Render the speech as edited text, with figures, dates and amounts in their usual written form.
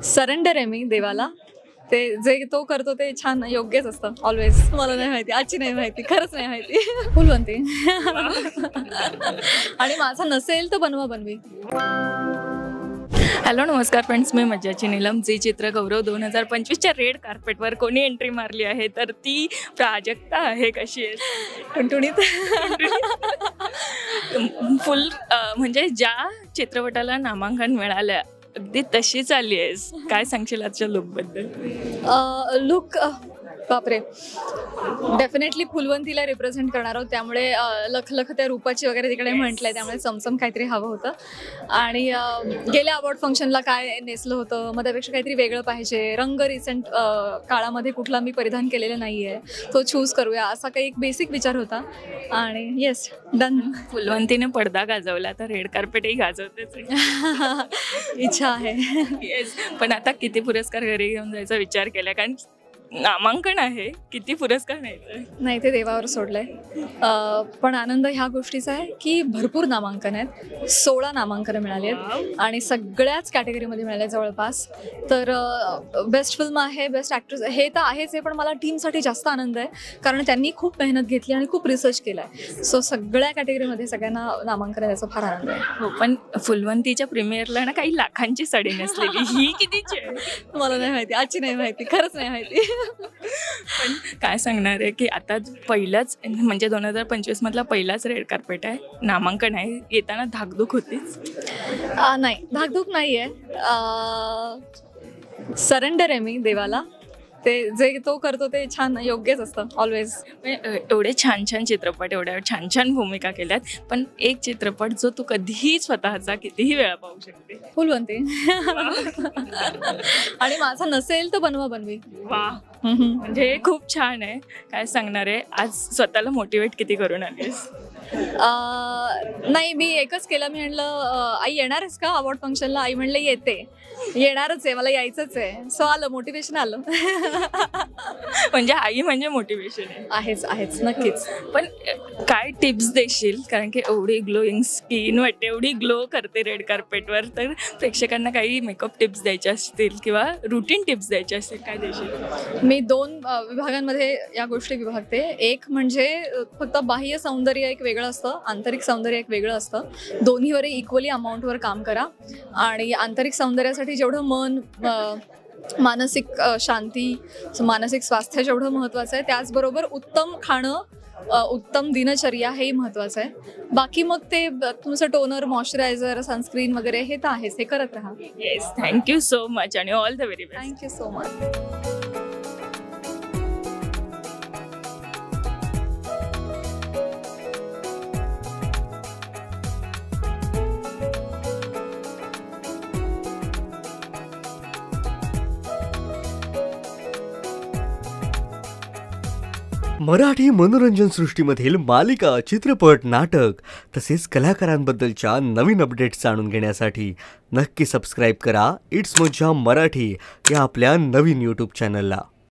Surrender आहे मी देवाला. ते जे तो करतो ते छान योग्यच असतं ऑलवेज. मला नाही माहिती, आजची नाही माहिती, खरंच नाही माहिती. फुलवंती. आणि माझा नसेल तर बनवा बनवी. हॅलो नमस्कार फ्रेंड्स, मी मज्जाची नीलम. झी चित्र गौरव 2025च्या रेड कार्पेटवर कोणी एंट्री मारली आहे तर ती प्राजक्ता आहे. कशी आहे? टुणटुणीत. फुल म्हणजे ज्या चित्रपटाला नामांकन मिळालं अगदी तशीच आली आहेस. काय सांगशील आजच्या लुकबद्दल? लुक बापरे, डेफिनेटली फुलवंतीला रिप्रेझेंट करणार आहोत. त्यामुळे लख त्या रूपाची वगैरे तिकडे म्हटलंय, त्यामुळे चमचम काहीतरी हवं होतं. आणि गेल्या अवॉर्ड फंक्शनला काय नेसलं होतं, मग त्यापेक्षा काहीतरी वेगळं पाहिजे. रंग रिसेंट काळामध्ये कुठला मी परिधान केलेला नाही आहे, तो चूज करूया असा काही एक बेसिक विचार होता. आणि येस, डन. फुलवंतीने पडदा गाजवला तर रेड कार्पेटही गाजवतेच. इच्छा आहे. येस, पण आता किती पुरस्कार घरी घेऊन जायचा विचार केला? कारण नामांकन आहे, किती पुरस्कार नाही ते देवावर सोडलंय. पण आनंद ह्या गोष्टीचा आहे की भरपूर नामांकन आहेत. 16 नामांकनं मिळाली आहेत आणि सगळ्याच कॅटेगरीमध्ये मिळाले जवळपास. तर बेस्ट फिल्म आहे, बेस्ट ॲक्ट्रेस हे तर आहेच आहे, पण मला टीमसाठी जास्त आनंद आहे कारण त्यांनी खूप मेहनत घेतली आणि खूप रिसर्च केला आहे. सो सगळ्या कॅटेगरीमध्ये सगळ्यांना नामांकन आहे, त्याचा फार आनंद आहे. हो, पण फुलवंतीच्या प्रीमियरला ना काही लाखांची साडी नसलेली, ही कितीची आहे? मला नाही माहिती, आजची नाही माहिती, खरंच नाही माहिती. पण काय सांगणार आहे की आता पहिलाच म्हणजे 2025 मधला पहिलाच रेड कार्पेट आहे, नामांकन आहे, येताना धाकधूक होतीच? नाही, धाकधूक नाही आहे. सरेंडर आहे मी देवाला. ते जे तो करतो ते छान योग्यच असतं ऑलवेज. एवढे छान छान चित्रपट, एवढ्या छान छान भूमिका केल्यात, पण एक चित्रपट जो तू कधीही स्वतःचा कितीही वेळा पाहू शकते? फुलवंती. आणि माझा नसेल तर बनवा बनवी. वा, म्हणजे खूप छान आहे. काय सांगणार आहे, आज स्वतःला मोटिवेट किती करून आलीस? नाही, मी एकच केलं. मी म्हणलं आई येणार आहेस का अवॉर्ड फंक्शनला? आई म्हणलं येते, येणारच आहे, मला यायचंच आहे. सो आलं, मोटिवेशन आलं. म्हणजे आई म्हणजे मोटिवेशन आहेच आहेच, नक्कीच. पण काय टिप्स देशील? कारण की एवढी ग्लोईंग स्किन वाटते, एवढी ग्लो करते रेड कार्पेटवर, तर प्रेक्षकांना काही मेकअप टिप्स द्यायच्या असतील किंवा रुटीन टिप्स द्यायच्या असतील, काय देशील? मी 2 विभागांमध्ये या गोष्टी विभागते. एक म्हणजे फक्त बाह्य सौंदर्य एक वेगळं असतं, आंतरिक सौंदर्य एक वेगळं असतं. दोन्हीवर इक्वली अमाऊंटवर काम करा. आणि आंतरिक सौंदर्यासाठी जेवढं मन, मानसिक शांती, मानसिक स्वास्थ्य जेवढं महत्त्वाचं आहे, त्याचबरोबर उत्तम खाणं, उत्तम दिनचर्या हेही महत्त्वाचं आहे. बाकी मग ते तुमचं टोनर, मॉइश्चरायझर, सनस्क्रीन वगैरे हे तर आहेच, हे करत राहा. येस, थँक्यू सो मच आणि all the very best. Thank you so much. Marathi मनोरंजन सृष्टीमधील मालिका, चित्रपट, नाटक तसेच कलाकारांबद्दलच्या नवीन अपडेट्स जाणून घेण्यासाठी नक्की सबस्क्राईब करा इट्स मज्जा मराठी या आपल्या नवीन यूट्यूब चॅनलला.